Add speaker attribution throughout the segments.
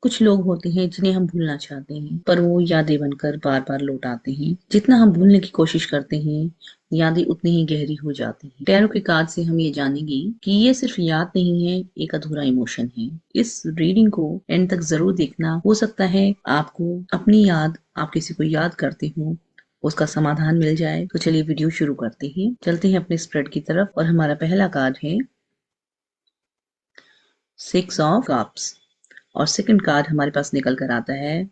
Speaker 1: कुछ लोग होते हैं जिन्हें हम भूलना चाहते हैं पर वो यादें बनकर बार बार लौट आते हैं। जितना हम भूलने की कोशिश करते हैं यादें उतनी ही गहरी हो जाती हैं। टैरो के कार्ड से हम ये जानेंगे कि ये सिर्फ याद नहीं है, एक अधूरा इमोशन है। इस रीडिंग को एंड तक जरूर देखना। हो सकता है आपको अपनी याद, आप किसी को याद करते हो, उसका समाधान मिल जाए। तो चलिए वीडियो शुरू करते हैं। चलते हैं अपने स्प्रेड की तरफ और हमारा पहला कार्ड है 6 ऑफ कप्स और सेकंड कार्ड हमारे पास निकल कर आता है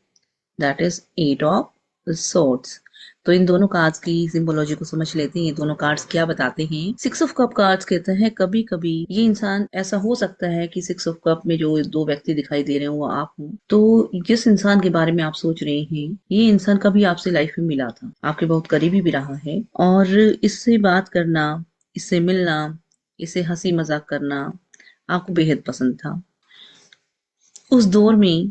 Speaker 1: दैट इज 8 ऑफ सोर्ड्स। तो इन दोनों कार्ड्स की सिंबोलॉजी को समझ लेते हैं। ये दोनों कार्ड्स क्या बताते हैं। 6 ऑफ कप कार्ड्स कहते हैं कभी कभी ये इंसान, ऐसा हो सकता है कि 6 ऑफ कप में जो दो व्यक्ति दिखाई दे रहे हो वो आप हो। तो जिस इंसान के बारे में आप सोच रहे हैं ये इंसान कभी आपसे लाइफ में मिला था, आपके बहुत करीबी भी रहा है और इससे बात करना, इससे मिलना, इससे हंसी मजाक करना आपको बेहद पसंद था। उस दौर में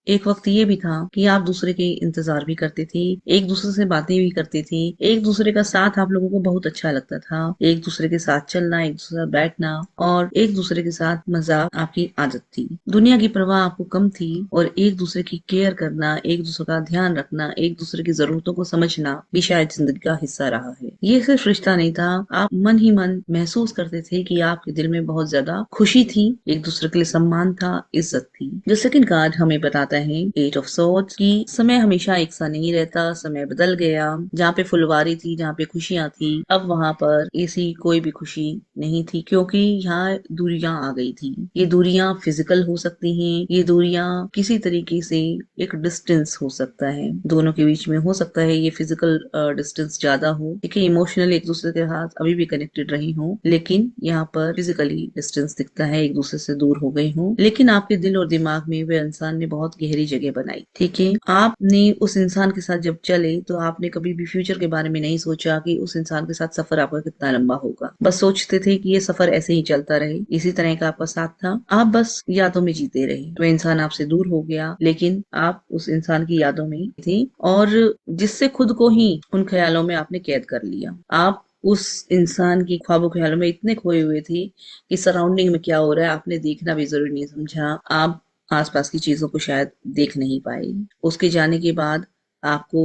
Speaker 1: एक वक्त ये भी था कि आप दूसरे के इंतजार भी करते थे, एक दूसरे से बातें भी करते थे, एक दूसरे का साथ आप लोगों को बहुत अच्छा लगता था, एक दूसरे के साथ चलना, एक दूसरे के साथ बैठना और एक दूसरे के साथ मजाक आपकी आदत थी। दुनिया की परवाह आपको कम थी और एक दूसरे की केयर करना, एक दूसरे का ध्यान रखना, एक दूसरे की जरूरतों को समझना भी शायद जिंदगी का हिस्सा रहा है। ये सिर्फ रिश्ता नहीं था, आप मन ही मन महसूस करते थे कि आपके दिल में बहुत ज्यादा खुशी थी, एक दूसरे के लिए सम्मान था, इज्जत थी। जो सेकंड कार्ड हमें बताता है 8 ऑफ सोर्ड्स की समय हमेशा एक सा नहीं रहता, समय बदल गया। जहाँ पे फुलवारी थी, जहाँ पे खुशियां थी, अब वहां पर ऐसी कोई भी खुशी नहीं थी क्योंकि यहाँ दूरियां आ गई थी। ये दूरियां फिजिकल हो सकती हैं, ये दूरियां किसी तरीके से एक डिस्टेंस हो सकता है दोनों के बीच में। हो सकता है ये फिजिकल डिस्टेंस ज्यादा हो, देखिए इमोशनल एक दूसरे के साथ अभी भी कनेक्टेड रही हो, लेकिन यहाँ पर फिजिकली डिस्टेंस दिखता है, एक दूसरे से दूर हो गई हो। लेकिन आपके दिल और दिमाग में वे इंसान ने बहुत गहरी जगह बनाई। ठीक है, आपने उस इंसान के साथ जब चले तो आपने कभी भी फ्यूचर के बारे में नहीं सोचा कि उस इंसान के साथ सफर आपका कितना लंबा होगा। बस सोचते थे कि ये सफर ऐसे ही चलता रहे, इसी तरह का आपका साथ था। आप बस यादों में जीते रहे। वह इंसान आपसे दूर हो गया लेकिन आप उस इंसान की यादों में थे और जिससे खुद को ही उन ख्यालों में आपने कैद कर लिया। आप उस इंसान की ख्वाबों ख्यालों में इतने खोए हुए थे कि सराउंडिंग में क्या हो रहा है आपने देखना भी जरूरी नहीं समझा। आप आसपास की चीजों को शायद देख नहीं पाए। उसके जाने के बाद आपको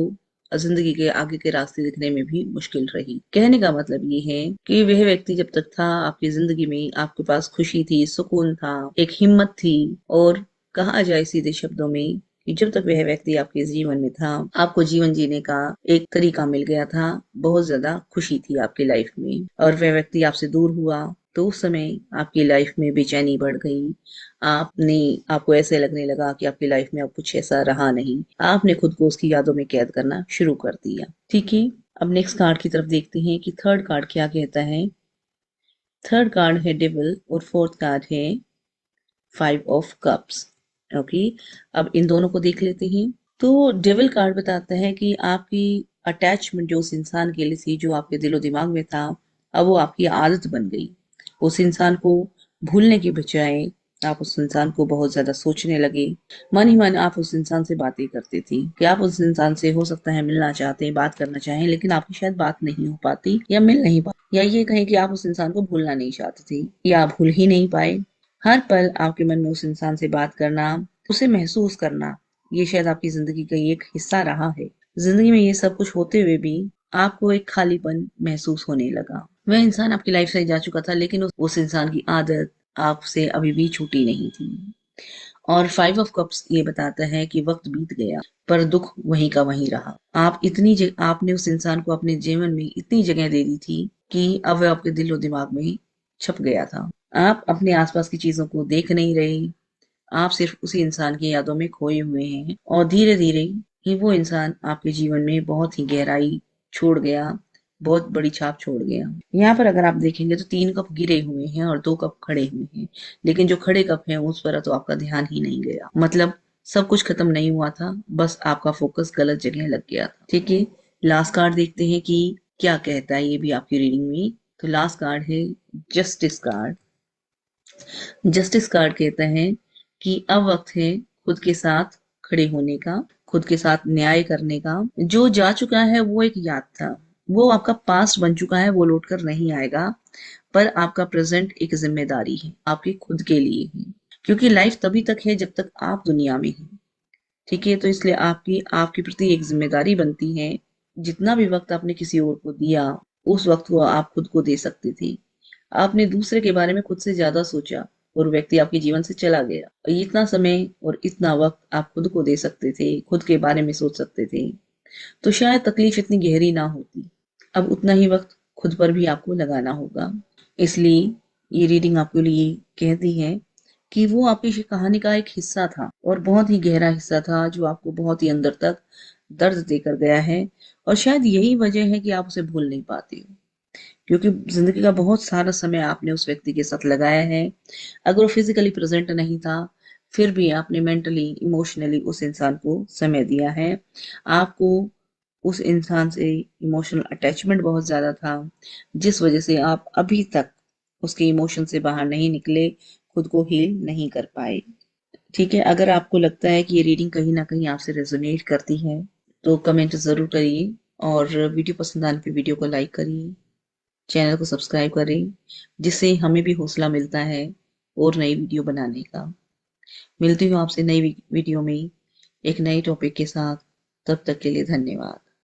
Speaker 1: जिंदगी के आगे के रास्ते दिखने में भी मुश्किल रही। कहने का मतलब ये है कि वह व्यक्ति जब तक था आपकी जिंदगी में, आपके पास खुशी थी, सुकून था, एक हिम्मत थी और कहा जाए सीधे शब्दों में कि जब तक वह व्यक्ति आपके जीवन में था आपको जीवन जीने का एक तरीका मिल गया था, बहुत ज्यादा खुशी थी आपकी लाइफ में। और वह व्यक्ति आपसे दूर हुआ तो उस समय आपकी लाइफ में बेचैनी बढ़ गई। आपने आपको ऐसे लगने लगा कि आपकी लाइफ में अब कुछ ऐसा रहा नहीं। आपने खुद को उसकी यादों में कैद करना शुरू कर दिया। ठीक है, अब नेक्स्ट कार्ड की तरफ देखते हैं कि थर्ड कार्ड क्या कहता है। थर्ड कार्ड है डेविल और फोर्थ कार्ड है 5 ऑफ कप्स। ओके, अब इन दोनों को देख लेते हैं। तो डेविल कार्ड बताता है कि आपकी अटैचमेंट जो उस इंसान के लिए थी, जो आपके दिलो दिमाग में था, अब वो आपकी आदत बन गई। उस इंसान को भूलने के बजाय आप उस इंसान को बहुत ज्यादा सोचने लगे। मन ही मन आप उस इंसान से बातें करते थे कि आप उस इंसान से हो सकता है मिलना चाहते हैं, बात करना चाहें, लेकिन आपकी शायद बात नहीं हो पाती या मिल नहीं पाती, या ये कहें कि आप उस इंसान को भूलना नहीं चाहते थे या भूल ही नहीं पाए। हर पल आपके मन में उस इंसान से बात करना, उसे महसूस करना, ये शायद आपकी जिंदगी का एक हिस्सा रहा है। जिंदगी में ये सब कुछ होते हुए भी आपको एक खालीपन महसूस होने लगा। वह इंसान आपकी लाइफ से जा चुका था लेकिन उस इंसान की आदत आपसे अभी भी छूटी नहीं थी। और 5 ऑफ कप्स ये बताता है कि वक्त बीत गया पर दुख वहीं का वहीं रहा। आपने उस इंसान को अपने जीवन में इतनी जगह दे दी थी कि अब वह आपके दिल और दिमाग में छप गया था। आप अपने आसपास की चीजों को देख नहीं रहे, आप सिर्फ उसी इंसान की यादों में खोए हुए हैं और धीरे धीरे ही वो इंसान आपके जीवन में बहुत ही गहराई छोड़ गया, बहुत बड़ी छाप छोड़ गया। यहाँ पर अगर आप देखेंगे तो 3 कप गिरे हुए हैं और 2 कप खड़े हुए हैं, लेकिन जो खड़े कप हैं उस पर तो आपका ध्यान ही नहीं गया। मतलब सब कुछ खत्म नहीं हुआ था, बस आपका फोकस गलत जगह लग गया था। ठीक है, लास्ट कार्ड देखते हैं कि क्या कहता है ये भी आपकी रीडिंग में। तो लास्ट कार्ड है जस्टिस कार्ड। जस्टिस कार्ड कहता है कि अब वक्त है खुद के साथ खड़े होने का, खुद के साथ न्याय करने का। जो जा चुका है वो एक याद था, वो आपका पास्ट बन चुका है, वो लौट कर नहीं आएगा। पर आपका प्रेजेंट एक जिम्मेदारी है, आपके खुद के लिए है। क्योंकि लाइफ तभी तक है जब तक आप दुनिया में हैं। ठीक है, तो इसलिए आपकी आपके प्रति एक जिम्मेदारी बनती है। जितना भी वक्त आपने किसी और को दिया, उस वक्त को आप खुद को दे सकते थे। आपने दूसरे के बारे में खुद से ज्यादा सोचा और व्यक्ति आपके जीवन से चला गया। इतना समय और इतना वक्त आप खुद को दे सकते थे, खुद के बारे में सोच सकते थे, तो शायद तकलीफ इतनी गहरी ना होती। अब उतना ही वक्त खुद पर भी आपको लगाना होगा। इसलिए ये रीडिंग आपके लिए कहती है कि वो आपकी कहानी का एक हिस्सा था और बहुत ही गहरा हिस्सा था, जो आपको बहुत ही अंदर तक दर्द देकर गया है। और शायद यही वजह है कि आप उसे भूल नहीं पाते हो, क्योंकि जिंदगी का बहुत सारा समय आपने उस व्यक्ति के साथ लगाया है। अगर वो फिजिकली प्रेजेंट नहीं था, फिर भी आपने मेंटली इमोशनली उस इंसान को समय दिया है। आपको उस इंसान से इमोशनल अटैचमेंट बहुत ज्यादा था, जिस वजह से आप अभी तक उसके इमोशन से बाहर नहीं निकले, खुद को हील नहीं कर पाए। ठीक है, अगर आपको लगता है कि ये रीडिंग कहीं ना कहीं आपसे रेजोनेट करती है, तो कमेंट जरूर करिए, और वीडियो पसंद आने पे वीडियो को लाइक करिए, चैनल को सब्सक्राइब करें, जिससे हमें भी हौसला मिलता है और नई वीडियो बनाने का। मिलती हूँ आपसे नई वीडियो में एक नए टॉपिक के साथ। तब तक के लिए धन्यवाद।